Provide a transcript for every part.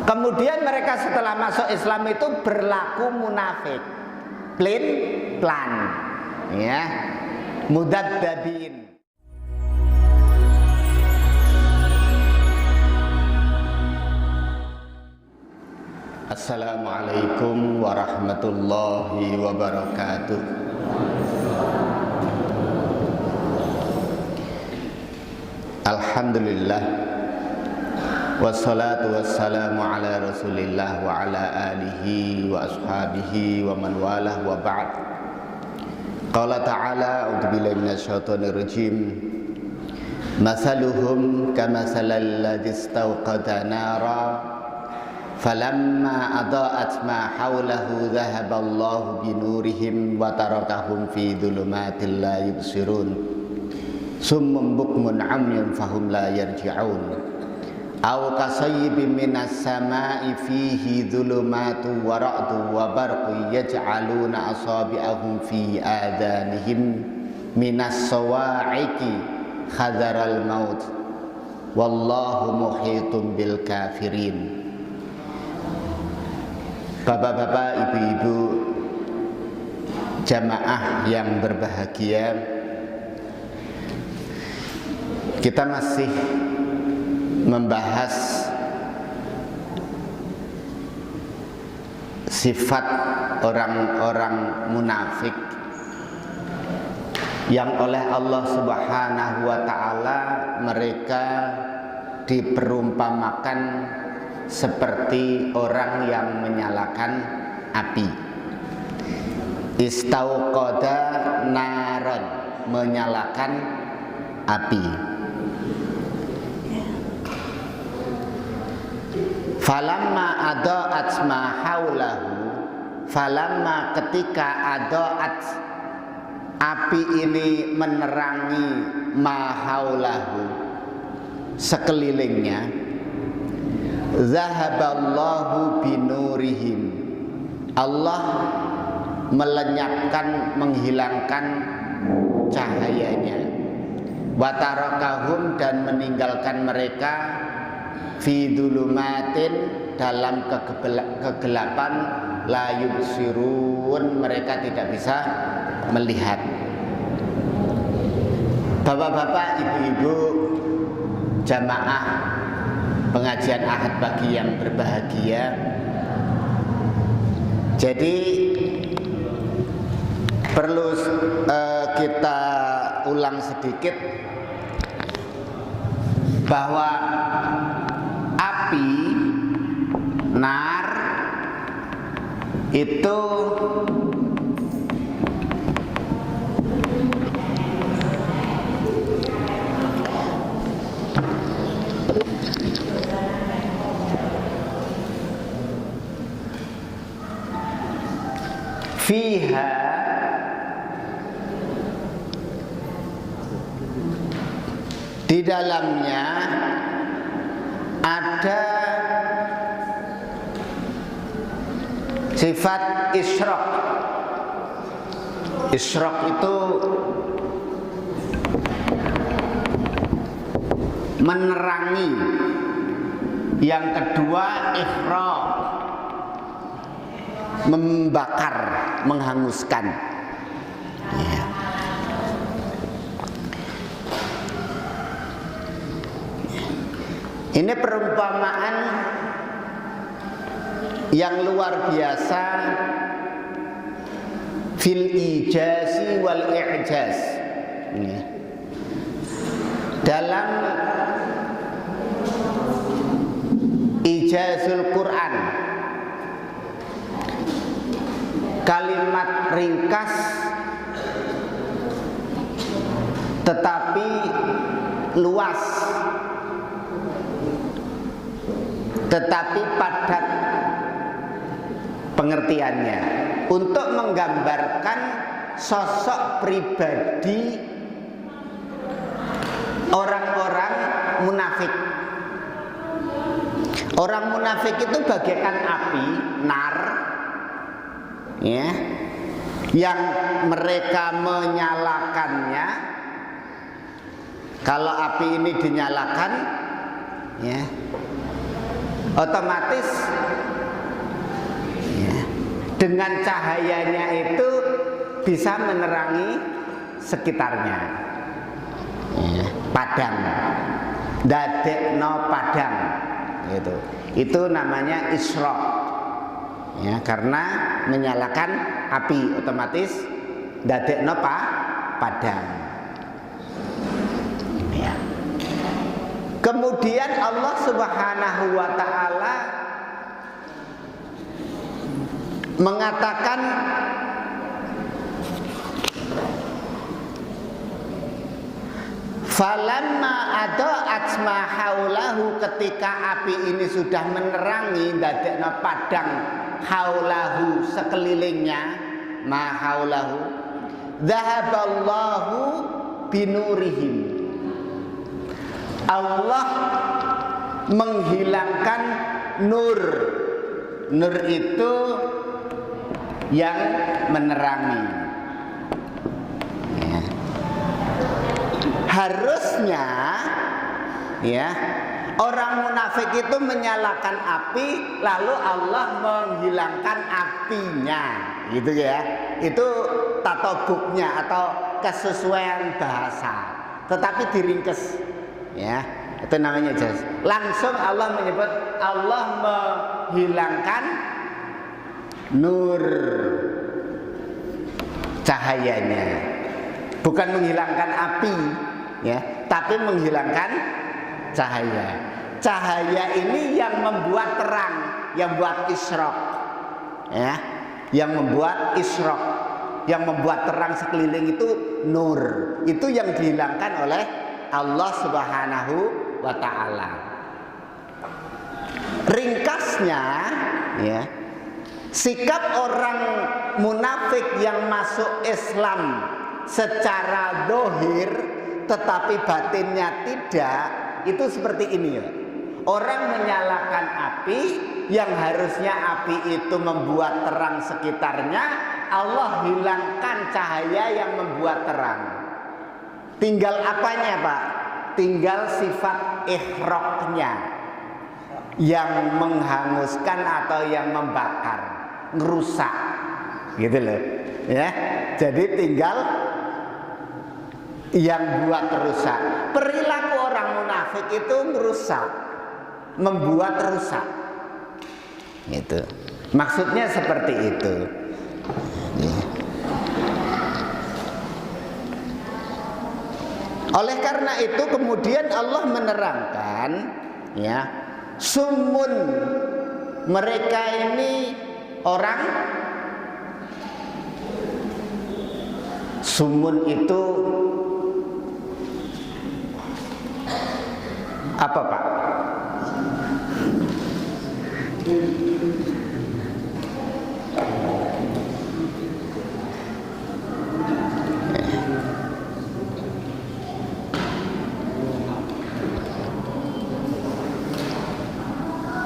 Kemudian mereka setelah masuk Islam itu berlaku munafik, plain plan, ya, mudadzabin. Assalamualaikum warahmatullahi wabarakatuh. Alhamdulillah, wassalatu wassalamu ala rasulillah wa ala alihi wa ashabihi wa man walah wa ba'd. Qala ta'ala, a'udzubillahi minasyaitonir rajim. Mathaluhum kamathalil ladzi istawqada nara falamma adaa'at ma hawlahu dhahaballahu binurihim wa tarakahum fi dhulumatin la yubsirun summum bukmun 'umyun fahum la yarji'un aw kasayyibin minas samaa'i fihi dhulumatun wa ra'dun wa barqun yaj'aluna asabi'ahum fi adhanihim minas sawa'iqi hadharal maut wallahu muhitun bil kafirin. Bapak-bapak, ibu-ibu, jamaah yang berbahagia, kita masih membahas sifat orang-orang munafik yang oleh Allah Subhanahu wa ta'ala mereka diperumpamakan seperti orang yang menyalakan api. Istauqada naran, menyalakan api. Falamma adaat ma haulahu, falamma ketika adaat api ini menerangi ma haulahu, sekelilingnya, zahaballahu binurihim, Allah melenyapkan, menghilangkan cahayanya, wa tarakahum, dan meninggalkan mereka fi dhulumatin, dalam kegelapan, la yubsirun, mereka tidak bisa melihat. Bapak-bapak, ibu-ibu, jamaah pengajian Ahad pagi yang berbahagia. Jadi perlu kita ulang sedikit bahwa api nar itu fiha, di dalamnya ada sifat isyraq. Isyraq itu menerangi. Yang kedua ikhraq, membakar, menghanguskan. Ya. Ini perumpamaan yang luar biasa fil ijazi wal i'jaz. Ya. Dalam ijazul Quran, kalimat ringkas tetapi luas, tetapi padat pengertiannya, untuk menggambarkan sosok pribadi orang-orang munafik. Orang munafik itu bagaikan api nar, ya, yang mereka menyalakannya. Kalau api ini dinyalakan, ya, otomatis ya, dengan cahayanya itu bisa menerangi sekitarnya, ya, padang, dadekno padang, gitu. Itu namanya isyraq, ya, karena menyalakan api otomatis dadekno padang. Ya. Kemudian Allah Subhanahu wa ta'ala mengatakan falamma adaat ma haulahu, ketika api ini sudah menerangi dadekna padang haulahu sekelilingnya, ma haulahu dzahaballahu binurihim, Allah menghilangkan nur. Nur itu yang menerangi, ya. Harusnya ya orang munafik itu menyalakan api lalu Allah menghilangkan apinya, gitu ya. Itu tatobuknya atau kesesuaian bahasa, tetapi diringkes, ya, itu namanya jas. Langsung Allah menyebut Allah menghilangkan nur, cahayanya, bukan menghilangkan api, ya, tapi menghilangkan cahaya. Cahaya ini yang membuat terang, yang membuat isyraq, ya, yang membuat isyraq, yang membuat terang sekeliling itu nur. Itu yang dihilangkan oleh Allah Subhanahu wa ta'ala. Ringkasnya, ya, sikap orang munafik yang masuk Islam secara dohir tetapi batinnya tidak, itu seperti ini ya. Orang menyalakan api yang harusnya api itu membuat terang sekitarnya, Allah hilangkan cahaya yang membuat terang. Tinggal apanya, Pak? Tinggal sifat ihraqnya yang menghanguskan atau yang membakar, ngerusak, gitu loh, ya. Jadi tinggal yang buat rusak. Perilaku orang munafik itu merusak, membuat rusak, gitu. Maksudnya seperti itu, ya. Oleh karena itu kemudian Allah menerangkan, ya, summun, mereka ini orang sumun itu apa, Pak?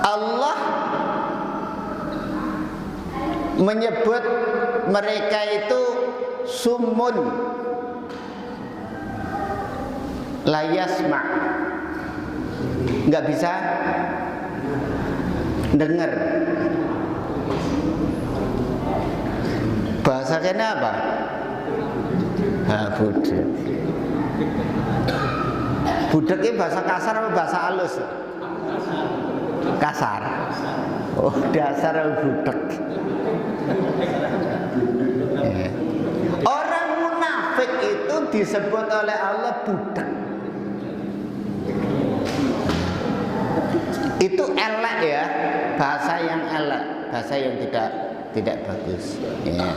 Allah menyebut mereka itu summun la yasma, nggak bisa dengar. Bahasanya apa? Budak. Budak ini bahasa kasar atau bahasa halus? Kasar. Oh, dasar budak. Orang munafik itu disebut oleh Allah budak. Itu elek, ya, bahasa yang elek, bahasa yang tidak bagus, ya.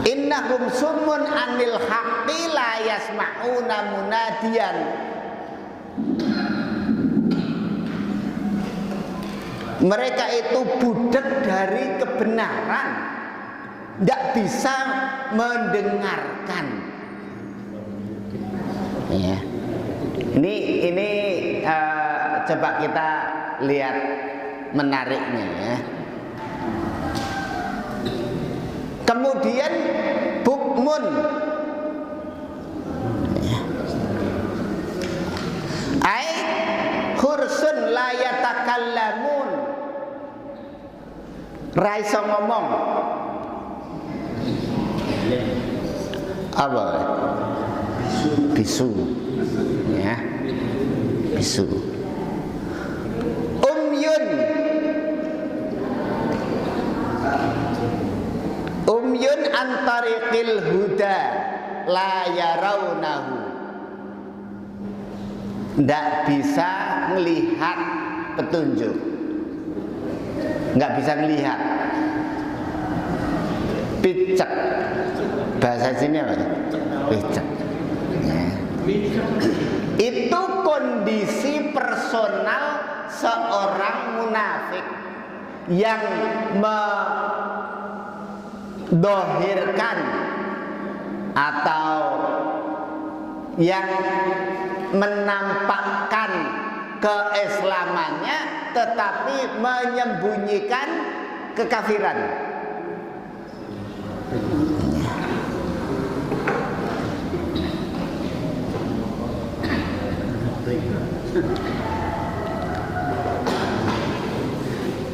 Innahum summun anil haqqi la yasma'una munadiyan. Mereka itu budak dari kebenaran, tidak bisa mendengarkan, ya. Ini coba kita lihat menariknya, ya. Kemudian bukmun, ya. Ra iso ngomong. Apa? Bisu. Ya. Bisu. Umyun. Umyun antariqil huda la yarawnahu. Nggak bisa melihat petunjuk, nggak bisa melihat. Picek, bahasa sini apa? Picek. Ya. Itu kondisi personal seorang munafik yang mendohirkan atau yang menampakkan keislamannya tetapi menyembunyikan kekafiran.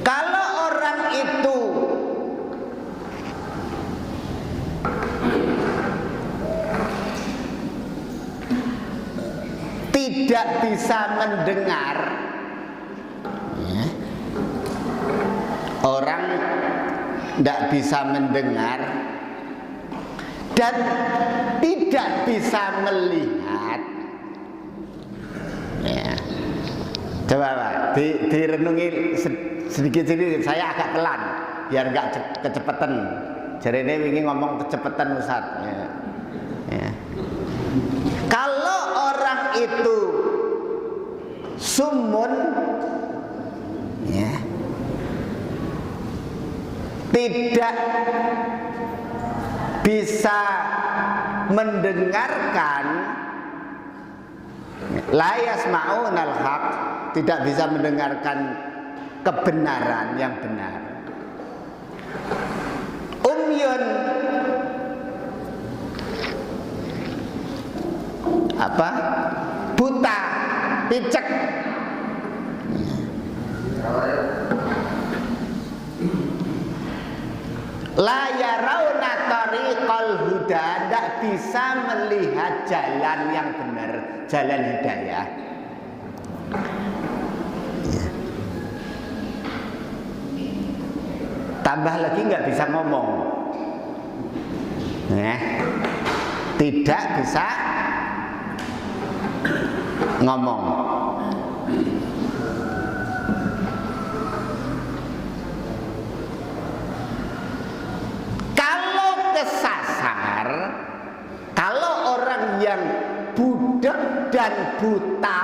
Kalau orang itu tidak bisa mendengar, ya, orang tidak bisa mendengar dan tidak bisa melihat, ya. Coba Pak, direnungi sedikit-sedikit. Saya agak pelan biar nggak kecepatan. Jadi ini ingin ngomong kecepatan Ustaz. Ya. Ya. Kalau orang itu summun, ya, tidak bisa mendengarkan, la yasma'unal haq, tidak bisa mendengarkan kebenaran yang benar. Umyun, apa? Buta, picek. La yarawna tariqal huda, tidak bisa melihat jalan yang benar, jalan hidayah. Tambah lagi nggak bisa ngomong, ya. Tidak bisa ngomong. Kalau kesasar, kalau orang yang budek dan buta,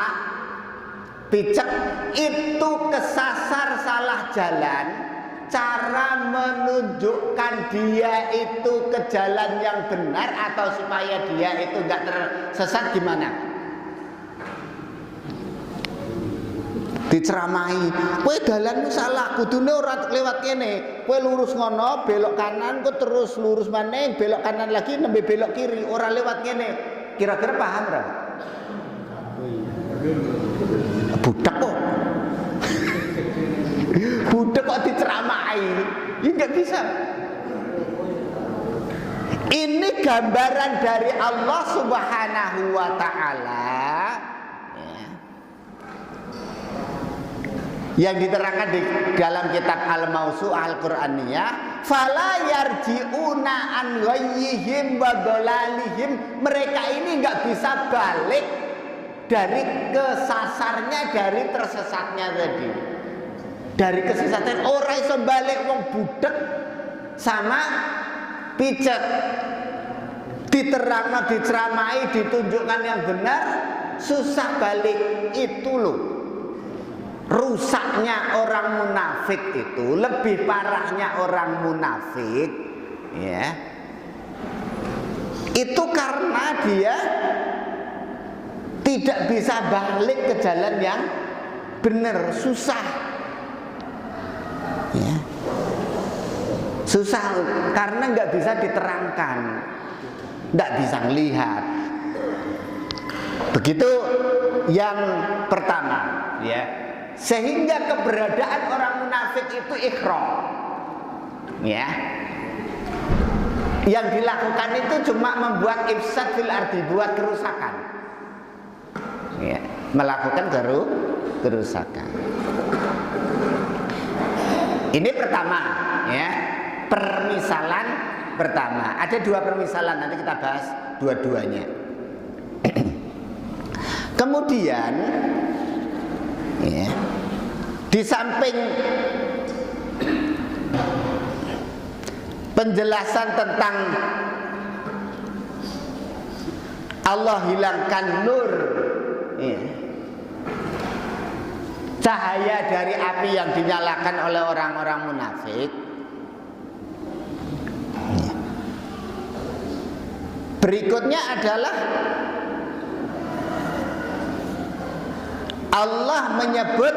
picek, itu kesasar salah jalan, cara menunjukkan dia itu ke jalan yang benar atau supaya dia itu nggak tersesat gimana? Diceramahi, kowe dalanmu salah, kudune ora lewat kene, kowe lurus ngono, belok kanan, kowe terus lurus maneh, belok kanan lagi, nembe belok kiri, ora lewat kene. Kira-kira paham ora? Budak kok. Budak kok diceramahi, ya nggak bisa. Ini gambaran dari Allah Subhanahu wa Ta'ala, ya, yang diterangkan di dalam kitab Al-Mawsu'ah Al-Qur'aniyah. Fala yarji'una an ghayyihim wa dhalalihim, mereka ini nggak bisa balik dari kesasarnya, dari tersesatnya tadi. Dari kesesatan orang iso balik, wong budek sama picek diterangkan, diceramai, ditunjukkan yang benar, susah balik. Itu loh rusaknya orang munafik itu, lebih parahnya orang munafik, ya, itu karena dia tidak bisa balik ke jalan yang benar, susah. Ya. Susah karena nggak bisa diterangkan, nggak bisa melihat. Begitu yang pertama, ya. Sehingga keberadaan orang munafik itu ikhram. ya. Yang dilakukan itu cuma membuat ifsad fil ardi, buat kerusakan, ya, melakukan kerusakan. Ini pertama, ya, permisalan pertama. Ada dua permisalan, nanti kita bahas dua-duanya. Kemudian, ya, di samping penjelasan tentang Allah hilangkan nur, ya, cahaya dari api yang dinyalakan oleh orang-orang munafik, ya. Berikutnya adalah Allah menyebut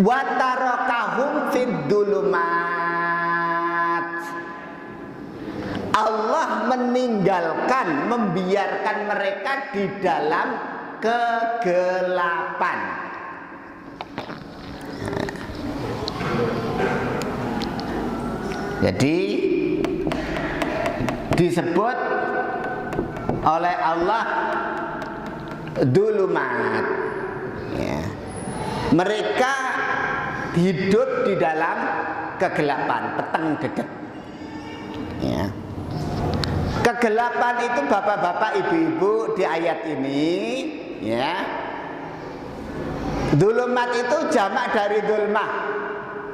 wa tarakahum fid dulumat. Allah meninggalkan, membiarkan mereka di dalam kegelapan. Jadi disebut oleh Allah dulumat, ya. Mereka hidup di dalam kegelapan, peteng dedet, ya. Kegelapan itu bapak-bapak, ibu-ibu di ayat ini, ya. Dulumat itu jamak dari dulmah,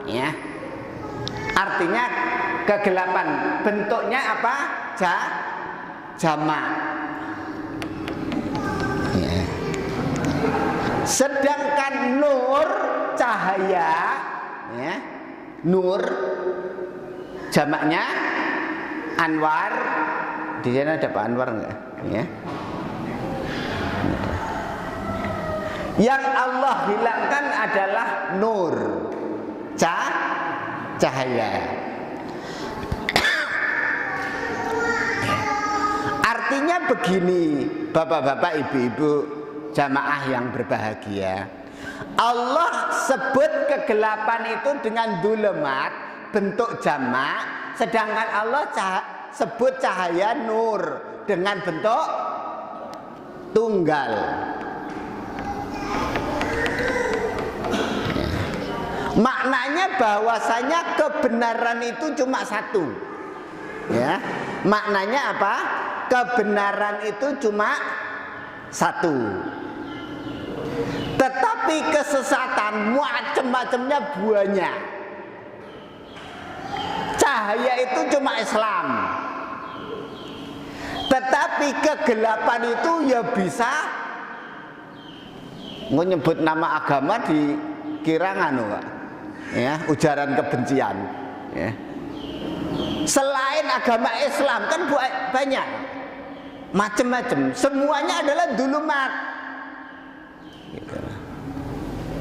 ya. Artinya kegelapan. Bentuknya apa? Jamak. Ya. Sedangkan nur, cahaya, ya. Nur jamaknya anwar. Di sana ada Pak Anwar enggak? Ya. Yang Allah hilangkan adalah nur, cahaya. Artinya begini, bapak-bapak, ibu-ibu, jamaah yang berbahagia. Allah sebut kegelapan itu dengan dulumat, bentuk jamak, sedangkan Allah sebut cahaya nur dengan bentuk tunggal. Maknanya bahwasanya kebenaran itu cuma satu, ya. Maknanya apa? Kebenaran itu cuma satu. Tetapi kesesatan macam-macamnya banyak. Cahaya itu cuma Islam. Tetapi kegelapan itu ya bisa menyebut nama agama dikira nganu, Pak. Ya, ujaran kebencian, ya. Selain agama Islam kan banyak macam-macam, semuanya adalah dulumat, gitu.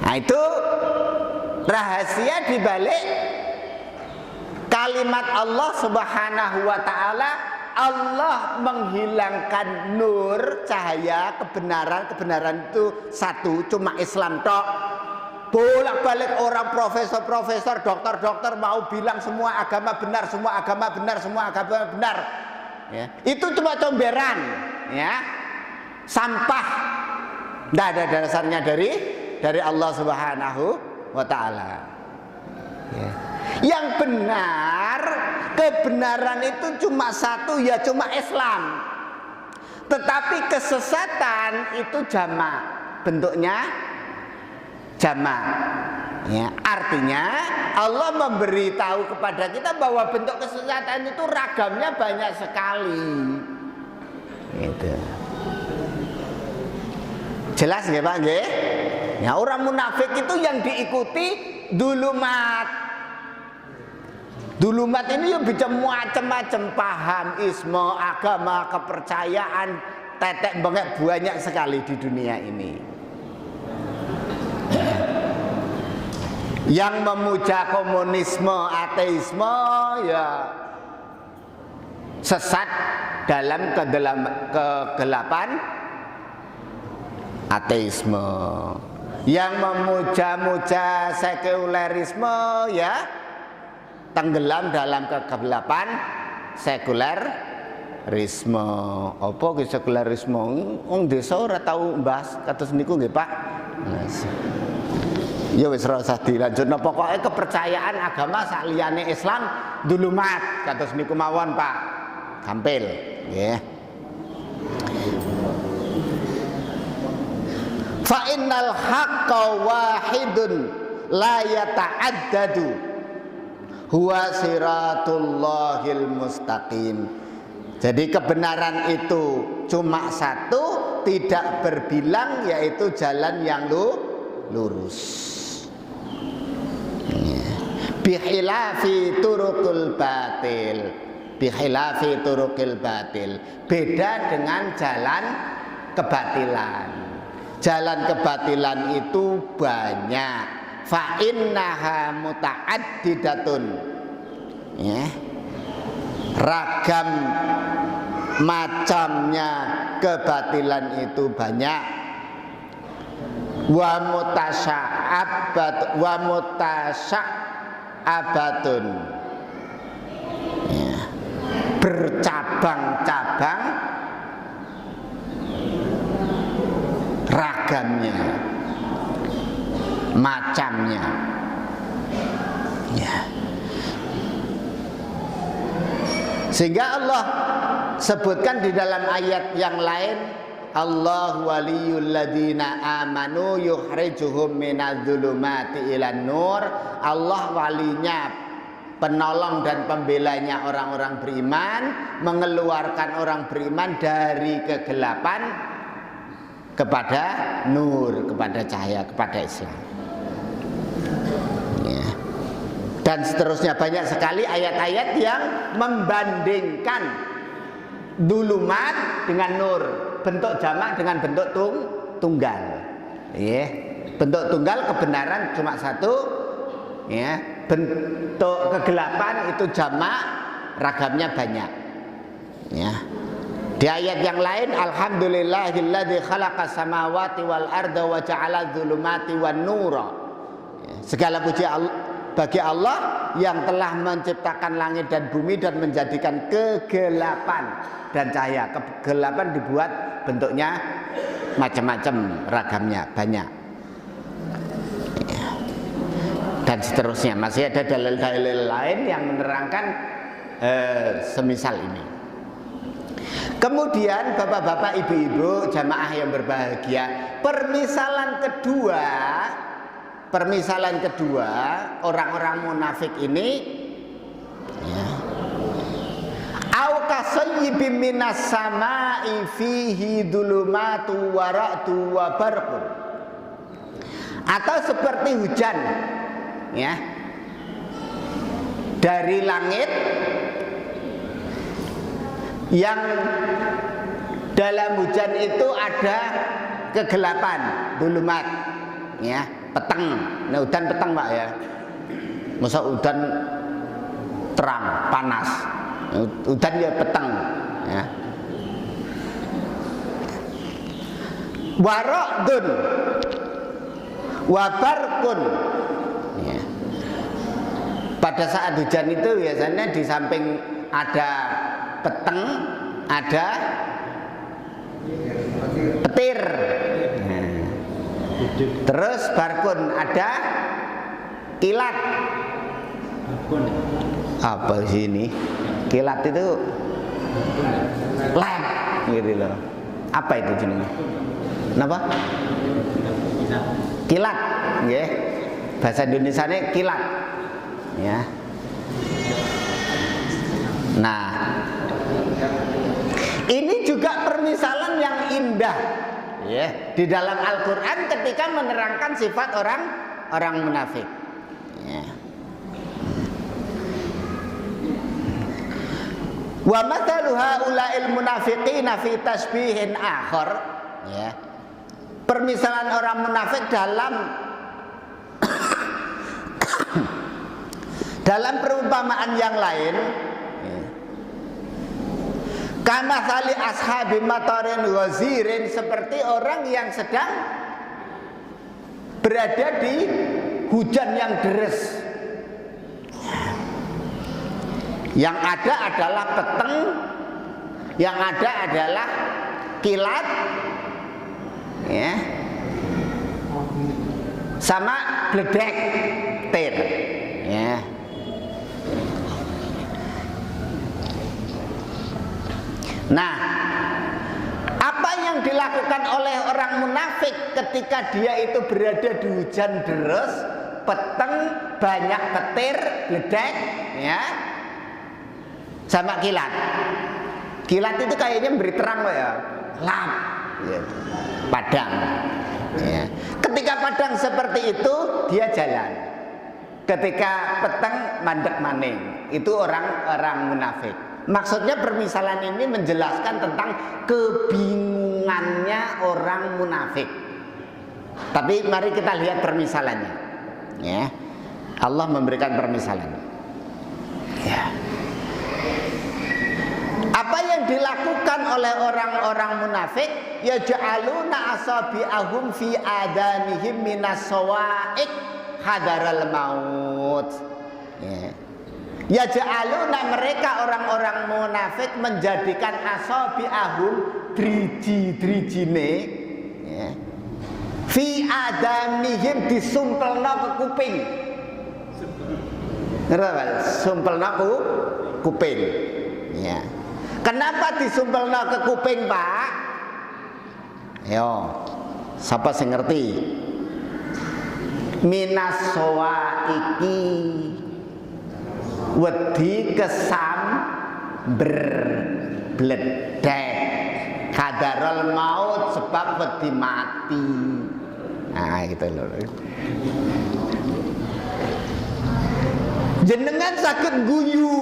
Nah, itu rahasia dibalik kalimat Allah Subhanahu wa ta'ala. Allah menghilangkan nur, cahaya, kebenaran itu satu, cuma Islam tok. Bolak-balik orang profesor, dokter mau bilang semua agama benar, semua agama benar, semua agama benar, ya. Itu cuma comberan, ya. Sampah. Tidak ada dasarnya dari Allah Subhanahu wa ta'ala, ya. Yang benar, kebenaran itu cuma satu, ya cuma Islam. Tetapi kesesatan itu jamak, bentuknya jamak, ya. Artinya Allah memberitahu kepada kita bahwa bentuk kesesatan itu ragamnya banyak sekali, gitu. Jelas nggih Pak nggih? Ya, orang munafik itu yang diikuti dulumat. Dulumat ini ya bisa macam-macam, paham, isme, agama, kepercayaan, tetek bengek banyak sekali di dunia ini. Yang memuja komunisme, ateisme, ya sesat dalam kegelapan ateisme. Yang memuja-muja sekulerisme, ya tenggelam dalam kegelapan sekulerisme. Apa ki sekulerisme? Wong desa ora tau mbahas kados niku nggih, Pak. Ya wis ora usah dilanjutno, pokoke kepercayaan agama sak liyane Islam dulumat kados niku mawon, Pak. Gampil, nggih. Fa innal haqqa wahidun la yata'addadu huwa siratullahil mustaqim. Jadi kebenaran itu cuma satu, tidak berbilang, yaitu jalan yang lurus. Bihilafi turukul batil, bihilafi turukil batil, beda dengan jalan kebatilan. Jalan kebatilan itu banyak. Fa innaha muta'addidatun, ya, ragam macamnya kebatilan itu banyak. Wa mutasya'abatun, ya, bercabang-cabang ragamnya, macamnya, ya. Sehingga Allah sebutkan di dalam ayat yang lain, Allah waliyul ladina amanu yukhrijuhum minadz-dzulumati ilan nur. Allah walinya, penolong dan pembelanya orang-orang beriman, mengeluarkan orang beriman dari kegelapan kepada nur, kepada cahaya, kepada Islam, ya. Dan seterusnya banyak sekali ayat-ayat yang membandingkan dulumat dengan nur, bentuk jamak dengan bentuk tunggal, ya. Bentuk tunggal kebenaran cuma satu, ya. Bentuk kegelapan itu jamak, ragamnya banyak, ya. Di ayat yang lain, alhamdulillahilladzi khalaqas samawati wal arda wa ja'ala dzulumati wan nura. Segala puji bagi Allah yang telah menciptakan langit dan bumi dan menjadikan kegelapan dan cahaya. Kegelapan dibuat bentuknya macam-macam, ragamnya banyak, dan seterusnya. Masih ada dalil-dalil lain yang menerangkan semisal ini. Kemudian bapak-bapak, ibu-ibu, jamaah yang berbahagia, permisalan kedua orang-orang munafik ini, ya, au kasayyibim minas samai fihi dhulumatu wa ra'du wa barqun, atau seperti hujan, ya, dari langit yang dalam hujan itu ada kegelapan, dulumat, ya, peteng. Nah, udan peteng, Pak, ya. Masa udan terang, panas. Udan ya peteng, ya. Waradun wabarkun, ya. Pada saat hujan itu biasanya di samping ada peteng, ada petir, terus barkun, ada kilat. Apa sih ini? Kilat itu lem, gitu loh. Apa itu jenisnya? Kenapa? Kilat, ya. Bahasa Indonesianya kilat, ya. Nah, ini juga permisalan yang indah, ya, di dalam Al-Quran ketika menerangkan sifat orang munafik, ya. Wa mathalu haula'il munafiqina fi tasbihin akhar, ya. Permisalan orang munafik dalam perumpamaan yang lain, kama sali ashabi matarin wazirin, seperti orang yang sedang berada di hujan yang deres. Yang ada adalah peteng, yang ada adalah kilat, ya, sama bledek tir, ya. Nah, apa yang dilakukan oleh orang munafik ketika dia itu berada di hujan deres, peteng, banyak petir, bledek, ya, sama kilat. Kilat itu kayaknya beri terang loh ya, lap, ya, padang. Ya. Ketika padang seperti itu dia jalan. Ketika peteng mandek maning, itu orang munafik. Maksudnya permisalan ini menjelaskan tentang kebingungannya orang munafik. Tapi mari kita lihat permisalannya. Ya, Allah memberikan permisalan. Ya. Apa yang dilakukan oleh orang-orang munafik? Yaj'aluna asabi'ahum fi adanihim minas sawa'iq hadaral maut. Ya. Yaj'aluna, mereka orang-orang munafik menjadikan asabi'ahum driji-drijine, ya, fi adanihim disumpelna ke kuping. Ngerti? Sumpelna ke kuping. Ya. Kenapa disumpelna ke kuping, Pak? Yo, siapa sing ngerti? Minas sawaiki, wedi kesam berbledek, kadarul maut, sebab wedi mati. Nah, gitu loh. Jenengan sakit guyu.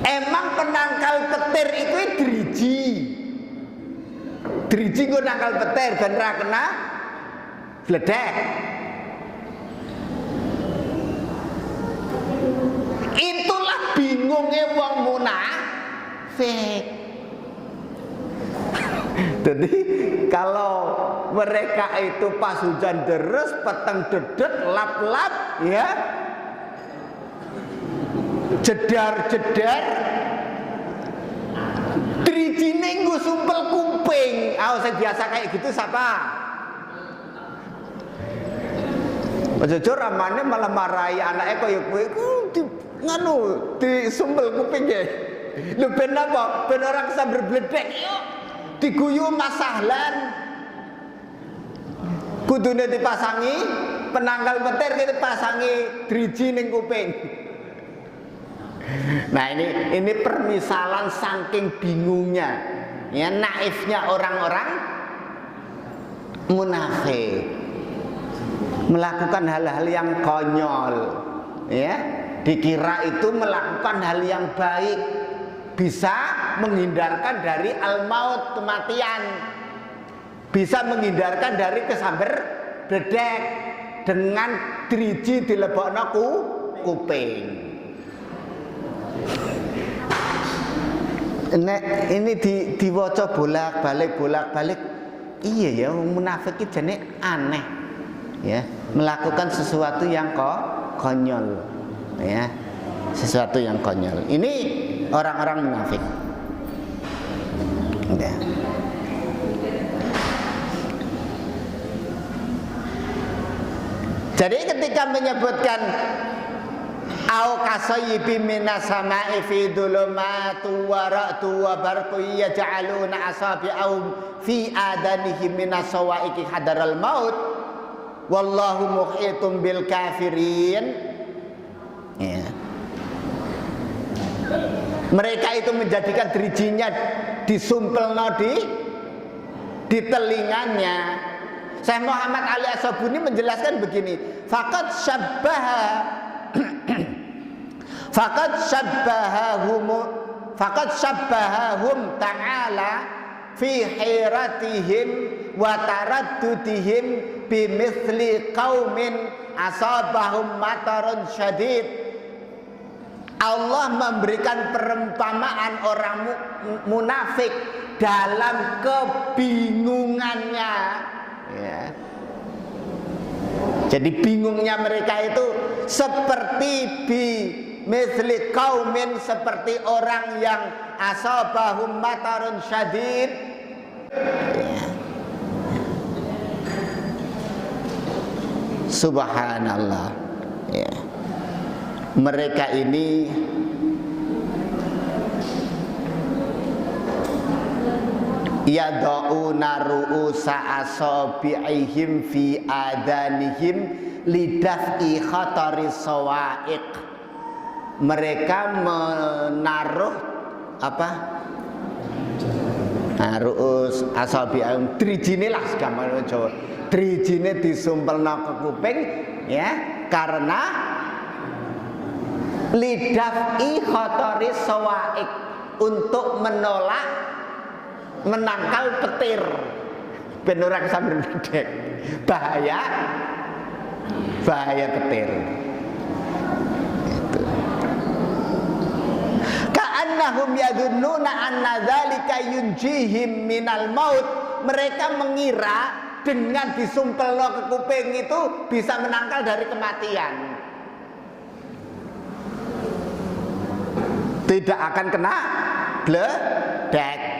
Emang penangkal petir itu driji. Driji nggo nangkal petir ben ra kena bledek. Itulah bingungnya wong munafik. Jadi kalau mereka itu pas hujan deres, peteng dedet, lap-lap, ya, jedar-jedar, drijine nggo sumpel kuping. Saya biasa kayak gitu siapa? Jujur ramane malah marahi anake kaya kowe iku nganu disumpel kupinge. Lho ben apa? Ben ora kesamber bledek. Diguyu masahlan. Kudune dipasangi penangkal petir, kita pasangi driji ning kuping. Nah, ini permisalan saking bingungnya, ya, naifnya orang-orang munafik, melakukan hal-hal yang konyol, ya, dikira itu melakukan hal yang baik, bisa menghindarkan dari al-maut, kematian, bisa menghindarkan dari kesamber bledek dengan driji dilebokno kuping. Ini diwaca bolak-balik. Iya ya, munafik iki jane aneh, ya, melakukan sesuatu yang konyol, ya, sesuatu yang konyol. Ini orang-orang munafik. Ya. Jadi ketika menyebutkan au kasayyibin minas sama'i fi dhulumati wa ra'du wa barqu yaj'aluna asabi'ahum fi adanihim minas sawa'iqi hadaral maut wallahu muhitun bil kafirin. Ya. Mereka itu menjadikan drijinya disumpelno di telinganya. Syekh Muhammad Ali As-Sabuni menjelaskan begini, faqad syabbahahum ta'ala fi hiratihim wa taraddudihim bimithli qaumin asabahum matarun syadid. Allah memberikan perumpamaan orang munafik dalam kebingungannya, ya. Jadi bingungnya mereka itu seperti mithli qaumin, seperti orang yang asabahum matarun syadid. Subhanallah, ya. Mereka ini yada'una ru'usa asabi'ihim fi adanihim lidaf'i khataris sawa'iq. Mereka menaruh apa? Nah, ru'us asabi'ihim, drijine lah gambar Jawa. Drijine disumpelno ke kuping, ya, karena lidaf'i khataris sawa'iq, untuk menolak menangkal petir ben ora sambil ndek, bahaya petir itu. Ka'annahum yadhunnuna anna dzalika yunjihim minal maut. Mereka mengira dengan disumpelno ke kuping itu bisa menangkal dari kematian. Tidak akan kena bledek.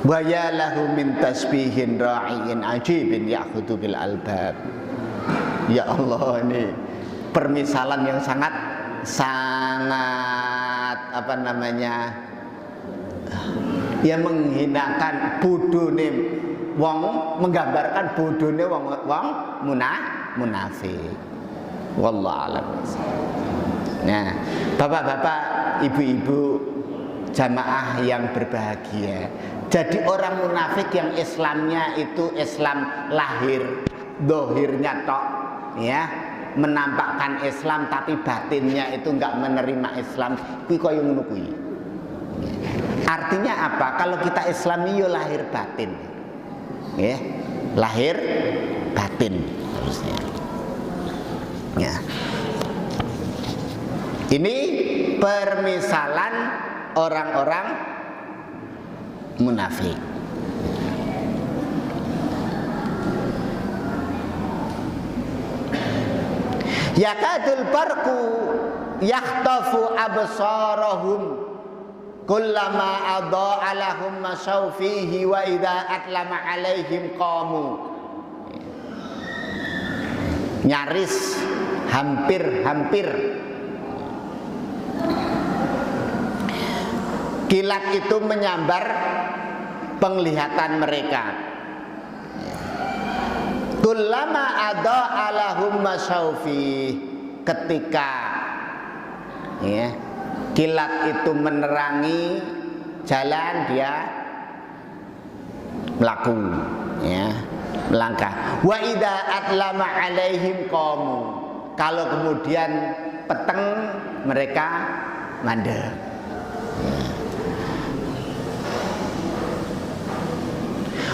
Wa ya lahu min tasbihin ra'iin ajibin ya'khudhu bil albab. Ya Allah, ini permisalan yang sangat apa namanya, yang menghinakan bodone wong, menggambarkan bodone wong munafik. Wallahu a'lam. Nah, bapak-bapak, ibu-ibu, jamaah yang berbahagia. Jadi orang munafik yang Islamnya itu Islam lahir, dohirnya tok, ya, menampakkan Islam tapi batinnya itu enggak menerima Islam. Kuwi koyo ngono kuwi. Artinya apa? Kalau kita Islami yo lahir batin, ya, lahir batin harusnya. Ya. Ini permisalan orang-orang munafik. Yakadul barqu yakhtafu absarahum kullama adha'a lahum masyaw fihi wa idza atlama alaihim qamu. Nyaris hampir kilat itu menyambar penglihatan mereka. Kullama adha'a lahum masyaufi, ketika, ya, kilat itu menerangi jalan, dia melaku, ya, melangkah. Wa idza atlama alaihim qamu, kalau kemudian peteng mereka mandek.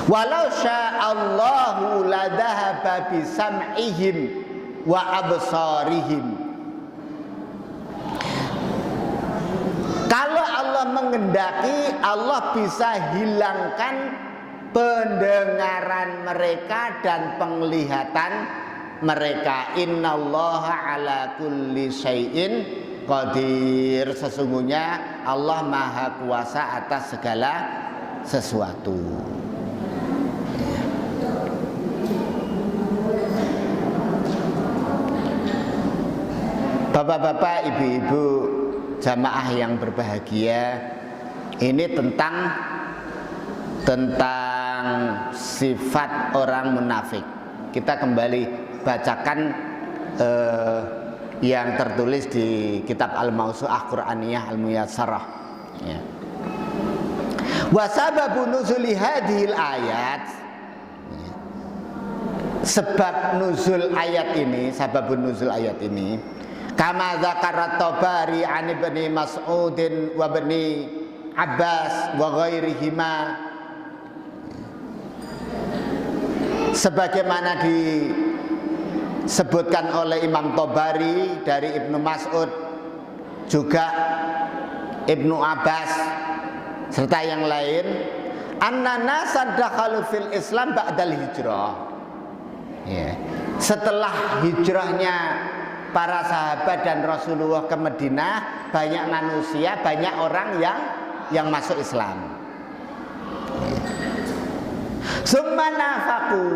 Walau sya'allahu ladhahaba bisam'ihim wa absarihim. Kalau Allah mengendaki, Allah bisa hilangkan pendengaran mereka dan penglihatan mereka. Innallaha ala kulli syai'in qadir. Sesungguhnya Allah Maha Kuasa atas segala sesuatu. Bapak-bapak, ibu-ibu, jamaah yang berbahagia, ini tentang sifat orang munafik. Kita kembali bacakan yang tertulis di kitab Al-Mawsu'ah Qur'aniyah Al-Muyassarah, ya. Wa sababu nuzuli hadhil ayat, sebab nuzul ayat ini, sababun nuzul ayat ini, kama dzakarat Tabari an Ibni Mas'udin wa Ibni Abbas wa ghairihima, sebagaimana disebutkan oleh Imam Tabari dari Ibnu Mas'ud, juga Ibnu Abbas serta yang lain, anna nasan dakhalu fil Islam ba'dal hijrah, ya. Setelah hijrahnya para sahabat dan Rasulullah ke Madinah, banyak manusia, banyak orang yang masuk Islam. Summa nafaqu.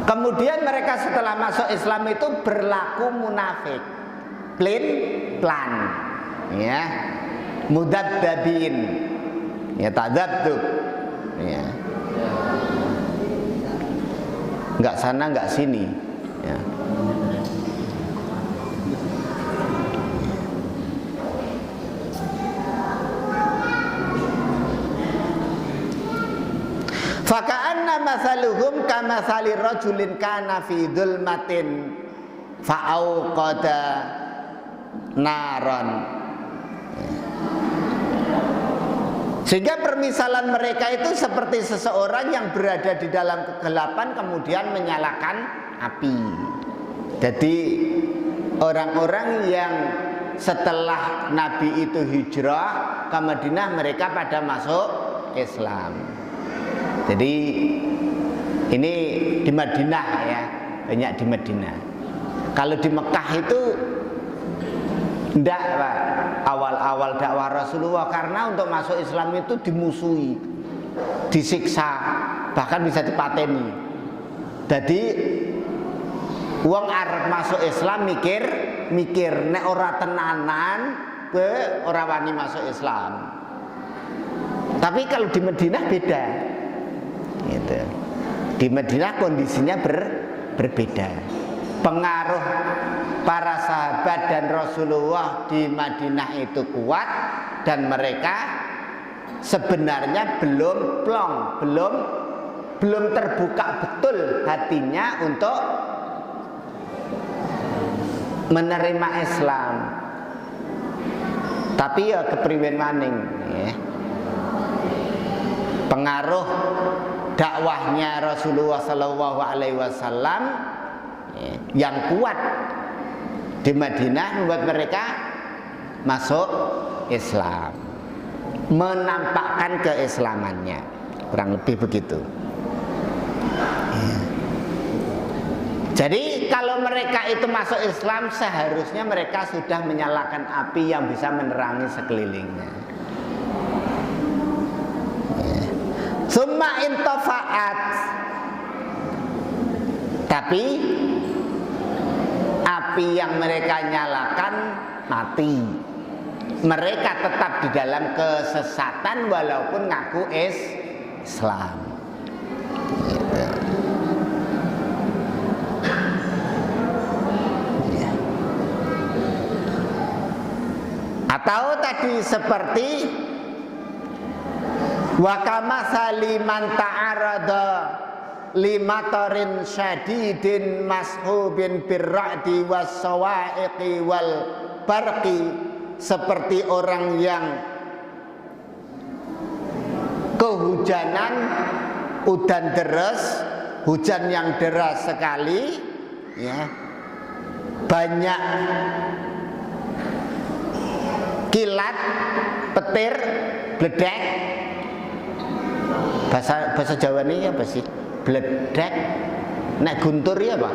Kemudian mereka setelah masuk Islam itu berlaku munafik, plan, ya, mudadzabin, ya, tadzabdub, ya, nggak sana nggak sini, ya. Faka'anna mathaluhum kamathali rajulin kana fi dhulmatin fa'auqada naron. Sehingga permisalan mereka itu seperti seseorang yang berada di dalam kegelapan kemudian menyalakan api. Jadi orang-orang yang setelah Nabi itu hijrah ke Madinah, mereka pada masuk Islam. Jadi ini di Madinah, ya, banyak di Madinah. Kalau di Mekah itu enggak, Pak, awal-awal dakwah Rasulullah, karena untuk masuk Islam itu dimusuhi, disiksa, bahkan bisa dipateni. Jadi wong arep masuk Islam mikir nek ora tenanan ke ora wani masuk Islam. Tapi kalau di Madinah beda. Gitu. Di Madinah kondisinya berbeda. Pengaruh para sahabat dan Rasulullah di Madinah itu kuat, dan mereka sebenarnya belum plong, belum terbuka betul hatinya untuk menerima Islam. Tapi ya kepriwen maning, ya. Pengaruh dakwahnya Rasulullah Shallallahu Alaihi Wasallam yang kuat di Madinah membuat mereka masuk Islam, menampakkan keislamannya, kurang lebih begitu. Jadi kalau mereka itu masuk Islam, seharusnya mereka sudah menyalakan api yang bisa menerangi sekelilingnya. Summa intafaat, tapi api yang mereka nyalakan mati. Mereka tetap di dalam kesesatan walaupun ngaku Islam. Gitu. Ya. Atau tadi seperti wa kama saliman ta'arada limatorin syadidin mashubin birra'di was-sawa'iqi wal barqi, seperti orang yang kehujanan, udan deras, hujan yang deras sekali, ya, banyak kilat, petir, bledek. Bahasa Jawa ini apa sih? Bledek, nek guntur ya apa?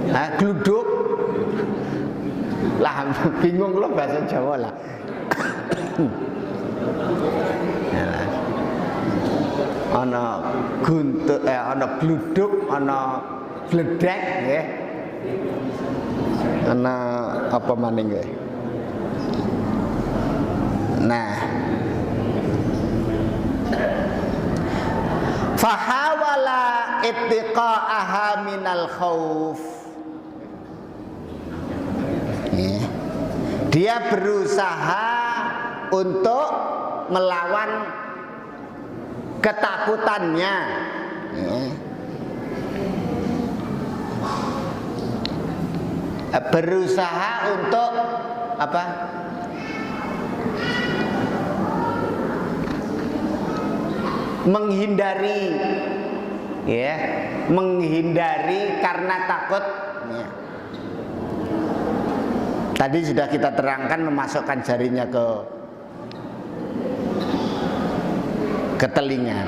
Nah, gluduk. Lah bingung lo bahasa Jawa lah. Ana guntur, ana gluduk, ana bledek, nggih. Ana apa maning nggih? Nah, fahawala ittiqa'aha minal khauf, dia berusaha untuk melawan ketakutannya, berusaha untuk apa? Menghindari, ya, menghindari karena takut, ya. Tadi sudah kita terangkan, memasukkan jarinya ke ke telinga.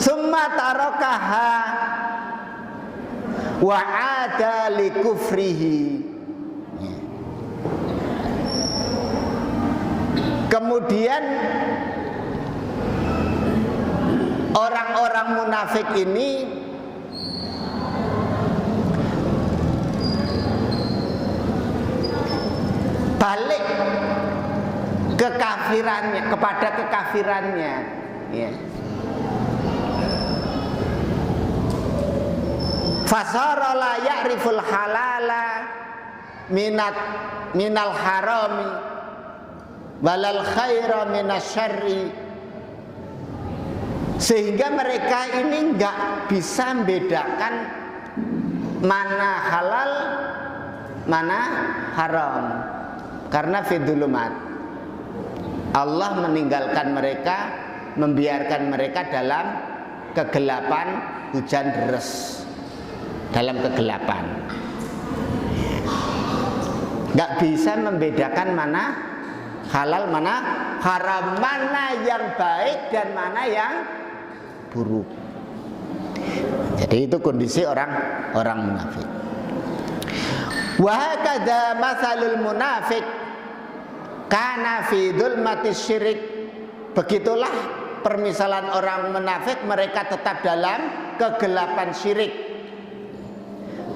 Summa tarakaha wa ada li kufrihi. Kemudian orang-orang munafik ini balik kekafirannya, kepada kekafirannya, ya. Fasara la ya'riful halala minal harami walal khaira minasyarri, sehingga mereka ini nggak bisa membedakan mana halal mana haram, karena fidulumat Allah meninggalkan mereka, membiarkan mereka dalam kegelapan hujan deras, dalam kegelapan, nggak bisa membedakan mana halal mana haram, mana yang baik dan mana yang buruk. Jadi itu kondisi orang munafik. Wa hakadha matsalul munafik kana fi dzulmatis syirik. Begitulah permisalan orang munafik, mereka tetap dalam kegelapan syirik.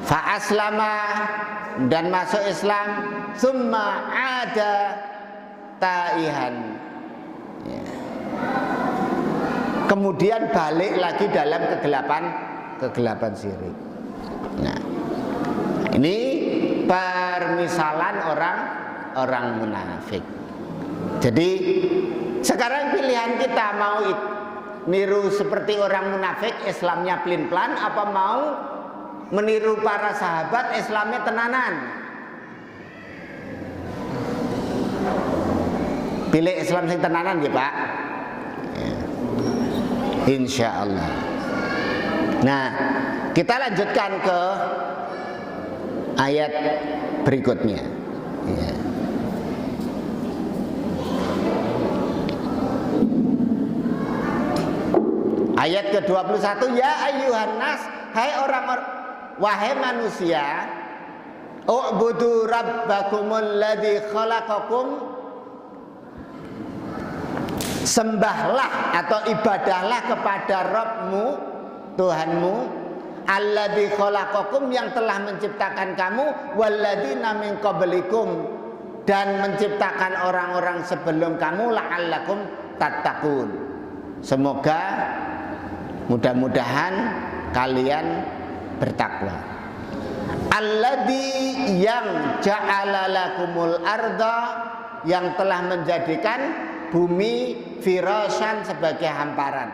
Fa aslama, dan masuk Islam, summa ada taihan, ya. Kemudian balik lagi dalam kegelapan syirik. Nah, ini permisalan orang munafik. Jadi sekarang pilihan kita, mau niru seperti orang munafik, Islamnya pelin-pelan, apa mau meniru para sahabat, Islamnya tenanan? Pilih Islam sing tenanan ya Pak, ya. Insya Allah. Nah, kita lanjutkan ke ayat berikutnya, ya. Ayat ke-21, ya ayyuhan nas, hai orang-orang, wahai manusia, u'budu rabbakumul ladzi khalaqakum, sembahlah atau ibadahlah kepada Rabbmu, Tuhanmu, alladzi khalaqakum, yang telah menciptakan kamu, walladzina min qablikum, dan menciptakan orang-orang sebelum kamu, la'allakum tattaqun, semoga mudah-mudahan kalian bertakwa. Alladzi, yang ja'ala lakumul arda, yang telah menjadikan bumi firasyan sebagai hamparan,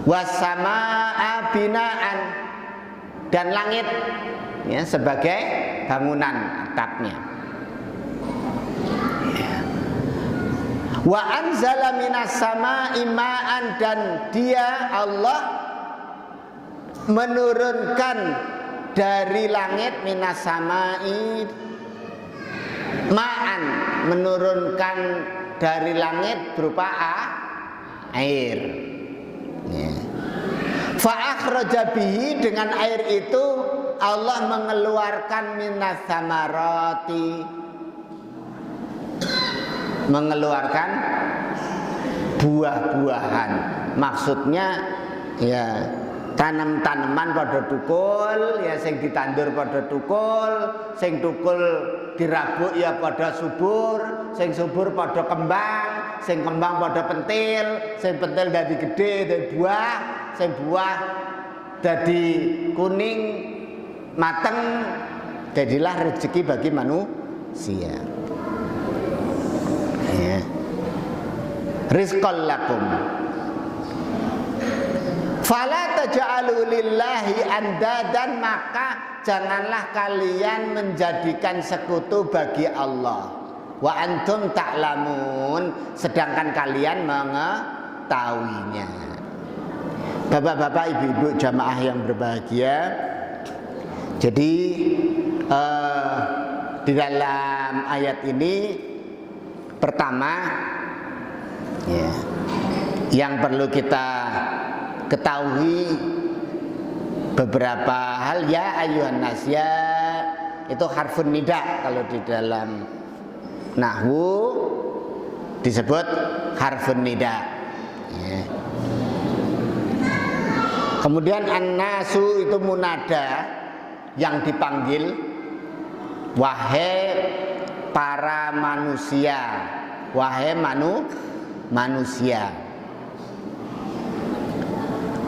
wassamaa binaan, dan langit ya sebagai bangunan atapnya. Wa anzala minas samaa'i ma'an, dan dia Allah menurunkan dari langit, minas samaa'i ma'an, menurunkan dari langit berupa air, ya. Fa akhraja bihi, dengan air itu Allah mengeluarkan minas samarati, mengeluarkan buah-buahan. Maksudnya ya tanam-tanaman pada tukul, ya sing ditandur pada tukul, sing tukul dirabuk ya pada subur, sing subur pada kembang, sing kembang pada pentil, sing pentil dadi gede dadi buah, sing buah dadi kuning mateng, jadilah rezeki bagi manusia. Ya. Rizqal lakum. Fala taj'alu lillahi andadan, maka janganlah kalian menjadikan sekutu bagi Allah. Wa antum ta'lamun, sedangkan kalian mengetahuinya. Bapak-bapak, ibu-ibu jamaah yang berbahagia, jadi di dalam ayat ini Pertama, ya, yang perlu kita ketahui beberapa hal, ya ayuhan nas, ya itu harfun nida. Kalau di dalam nahwu disebut harfun nida, ya. Kemudian an-nasu itu munada, yang dipanggil, wahai para manusia, wahai manusia.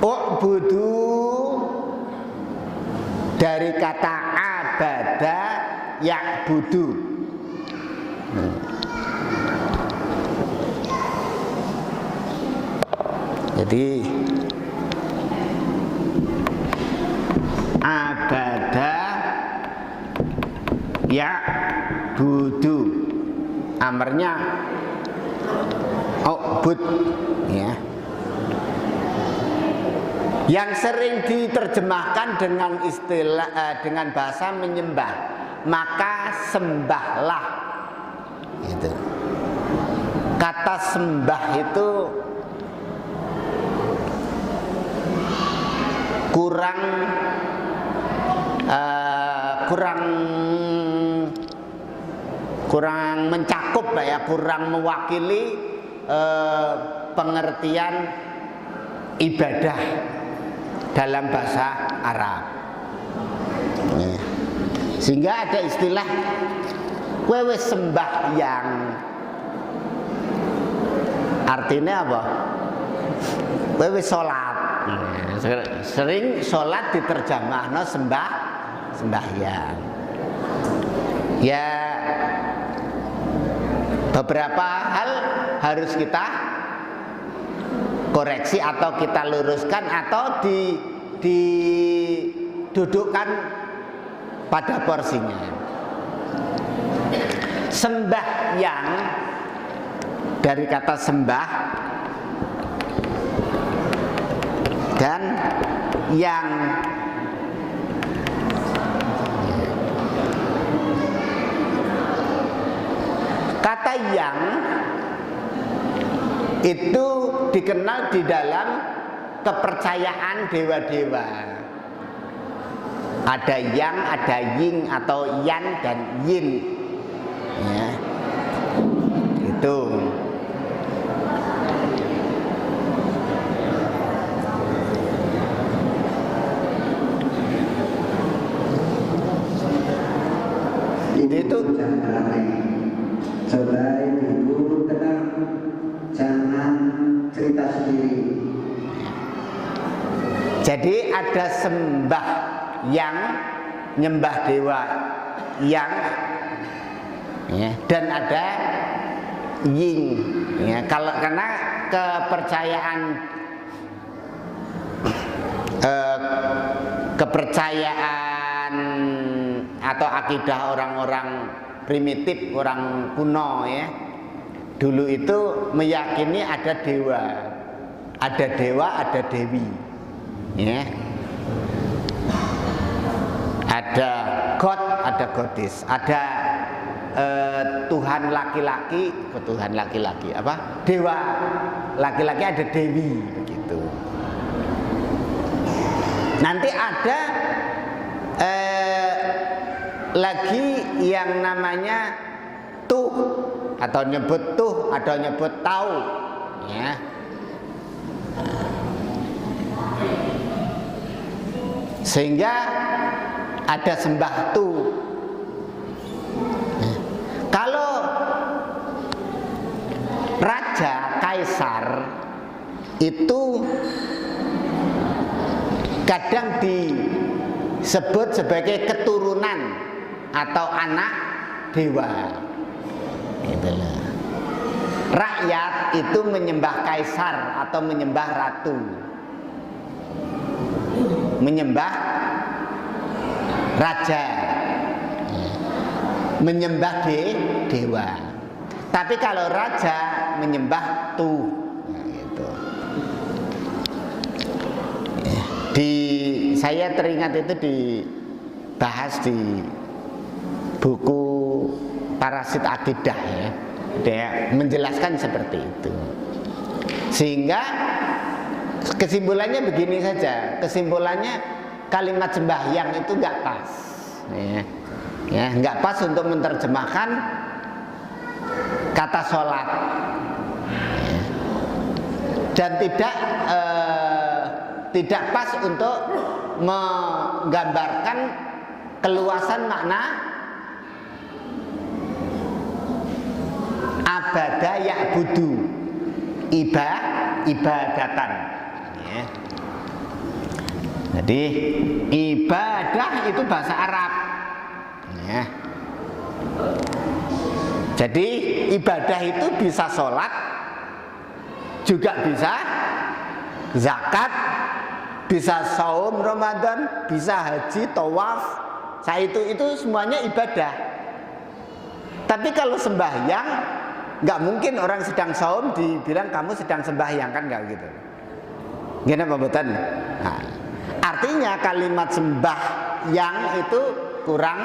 U'budu dari kata abada ya'budu. Jadi abada ya'budu, amarnya u'bud, ya. Yang sering diterjemahkan dengan istilah dengan bahasa menyembah, maka sembahlah. Gitu. Kata sembah itu kurang mencakup lah ya, kurang mewakili pengertian ibadah dalam bahasa Arab. Ya. Sehingga ada istilah wewe sembahyang. Artinya apa? Wewe sholat. Sering sholat diterjemahno sembahyang. Ya, beberapa hal harus kita koreksi atau kita luruskan atau didudukkan pada porsinya. Sembahyang dari kata sembah dan yang kata yang itu dikenal di dalam kepercayaan dewa-dewa. Ada yang, ada ying atau yan dan yin, ya. Itu. Itu coba ibu tenang, jangan cerita sendiri. Jadi ada sembah yang nyembah dewa yang, ya, dan ada ying, ya. Karena kepercayaan atau akidah orang-orang primitif, orang kuno, ya, dulu itu meyakini ada dewa, ada dewi, ya. Ada god, ada goddess, ada Tuhan laki-laki, apa? Dewa laki-laki, ada dewi, begitu. Nanti ada lagi yang namanya tuh, atau nyebut tuh, atau nyebut tahu, ya. Sehingga ada sembah tuh. Kalau raja kaisar itu kadang disebut sebagai keturunan atau anak dewa. Itulah. Rakyat itu menyembah kaisar atau menyembah ratu, menyembah raja, menyembah dewa. Tapi kalau raja menyembah tuh, gitu. Saya teringat itu dibahas di buku Parasit Akidah, ya. Dia menjelaskan seperti itu. Sehingga kesimpulannya begini saja. Kesimpulannya kalimat sembahyang itu nggak pas. Ya, nggak pas untuk menerjemahkan kata sholat. Dan tidak pas untuk menggambarkan keluasan makna abada ya'budu, ibadatan. Ya. Jadi ibadah itu bahasa Arab. Ya. Jadi ibadah itu bisa sholat, juga bisa zakat, bisa saum Ramadan, bisa haji, tawaf. Itu semuanya ibadah. Tapi kalau sembahyang, nggak mungkin orang sedang saum dibilang kamu sedang sembahyang, kan nggak gitu. Gimana Pak Boten? Nah, artinya kalimat sembahyang itu kurang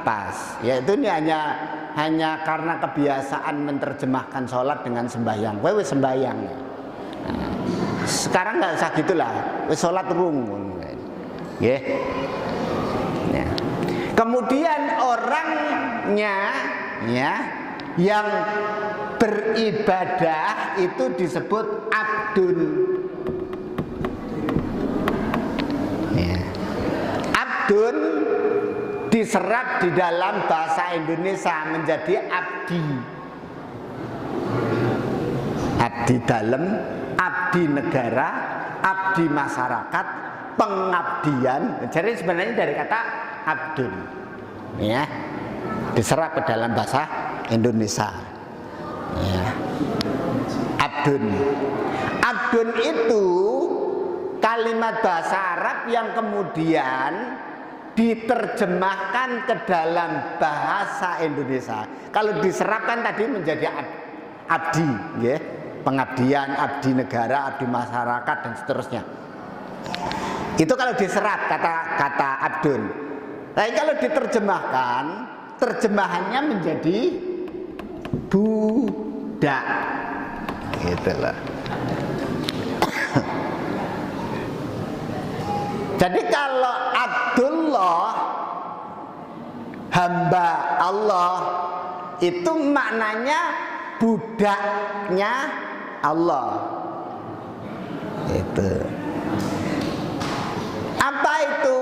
pas. Yaitu ini hanya karena kebiasaan menerjemahkan sholat dengan sembahyang. Kowe wis sembahyang. Nah, sekarang nggak usah gitulah. Wis sholat rung. Yeah. Nah. Kemudian orangnya ya yang beribadah itu disebut abdun. Ya. Abdun diserap di dalam bahasa Indonesia menjadi abdi. Abdi dalam, abdi negara, abdi masyarakat, pengabdian. Jadi sebenarnya dari kata abdun, ya, diserap ke dalam bahasa Indonesia. Ya. Abdun. Abdun itu kalimat bahasa Arab yang kemudian diterjemahkan ke dalam bahasa Indonesia. Kalau diserapkan tadi menjadi abdi, ya, pengabdian, abdi negara, abdi masyarakat dan seterusnya. Itu kalau diserap kata abdun. Tapi kalau diterjemahkan, terjemahannya menjadi budak. Itulah. Jadi kalau Abdullah, hamba Allah, itu maknanya budaknya Allah. Itu. Apa itu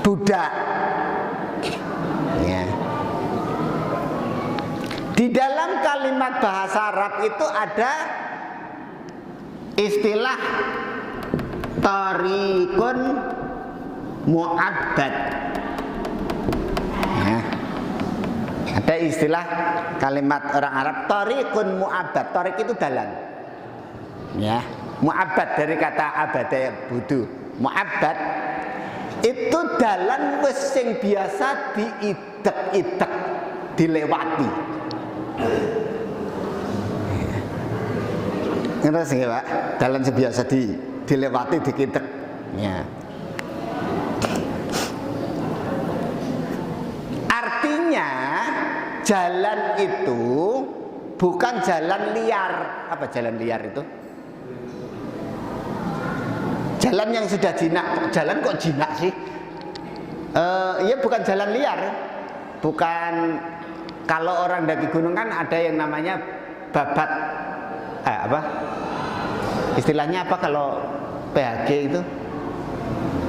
budak? Ya. Di dalam kalimat bahasa Arab itu ada istilah tariqun mu'abbad. Ya. Ada istilah kalimat orang Arab tariqun mu'abbad. Tariq itu jalan. Ya, mu'abbad dari kata abada budu. Mu'abbad itu dalan wis sing biasa diidek-idek, dilewati. Ngerti nggih, Pak? Dalan sing biasa dilewati, dikidek. Ya. Artinya jalan itu bukan jalan liar. Apa jalan liar itu? Jalan yang sudah jinak. Jalan kok jinak sih? Ya bukan jalan liar. Bukan, kalau orang daki gunung kan ada yang namanya babat. Apa? Istilahnya apa kalau PHG itu?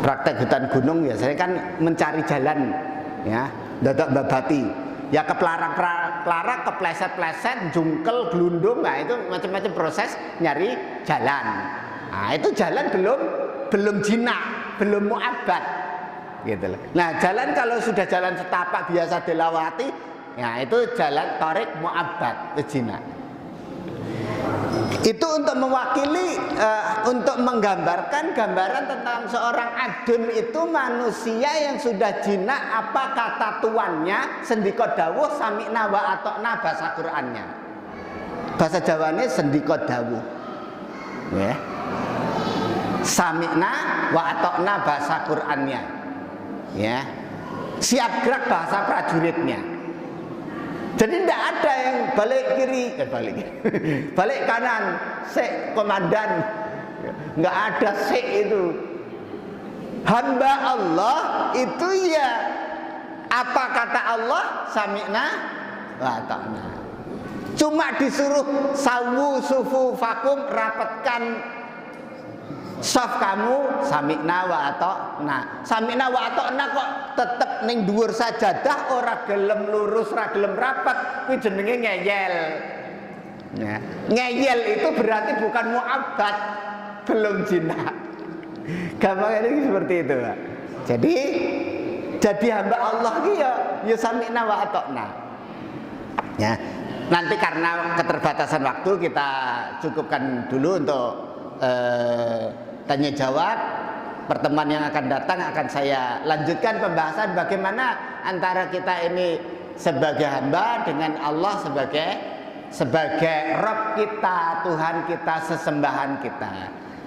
Praktek hutan gunung biasanya kan mencari jalan, ya, dadak babati. Ya keplarak-plarak, kepleset-pleset, jungkel, gelundung, nah itu macam-macam proses nyari jalan. Nah, itu jalan belum jinak, belum mu'abbad, gitu loh. Nah, jalan kalau sudah jalan setapak biasa dilawati, ya itu jalan tariq mu'abbad, itu jinak. Itu untuk mewakili, untuk menggambarkan gambaran tentang seorang abdun itu manusia yang sudah jinak apa kata tuannya, sendika dawuh sami'na wa atokna bahasa Qur'annya. Bahasa Jawanya sendika dawuh. Ya. Sami'na wa atokna bahasa Qur'annya. Ya. Siap gerak bahasa prajuritnya. Jadi tidak ada yang balik kiri, balik kanan, sek komandan, nggak ada sek itu. Hamba Allah itu ya apa kata Allah, sami'na wa ata'na. Cuma disuruh sawu sufu fakum, rapatkan saf kamu, sami'na wa ata'na. Sami'na wa ata'na kok tetep ning dhuwur sajadah, ora gelem lurus, ora gelem rapat, kuwi jenenge ngeyel. Ya. Ngeyel itu berarti bukan mu'abbad, belum jinak. Gampangnya ini seperti itu, Pak. Jadi hamba Allah ki ya sami'na wa ata'na. Ya. Nanti karena keterbatasan waktu kita cukupkan dulu untuk tanya jawab. Pertemuan yang akan datang akan saya lanjutkan pembahasan bagaimana antara kita ini sebagai hamba dengan Allah sebagai Rabb kita, Tuhan kita, sesembahan kita.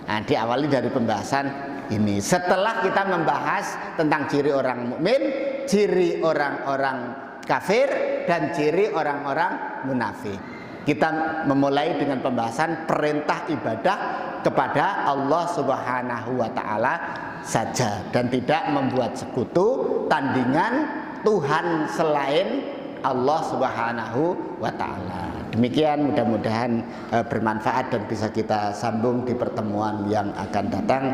Nah, diawali dari pembahasan ini. Setelah kita membahas tentang ciri orang mukmin, ciri orang-orang kafir, dan ciri orang-orang munafik. Kita memulai dengan pembahasan perintah ibadah kepada Allah Subhanahu wa Ta'ala saja, dan tidak membuat sekutu tandingan Tuhan selain Allah Subhanahu wa Ta'ala. Demikian, mudah-mudahan bermanfaat dan bisa kita sambung di pertemuan yang akan datang.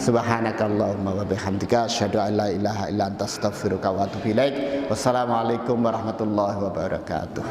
Subhanakallahumma wa bihamdika asyhadu an la ilaha illa anta astaghfiruka wa atubu ilaik. Wassalamualaikum warahmatullahi wabarakatuh.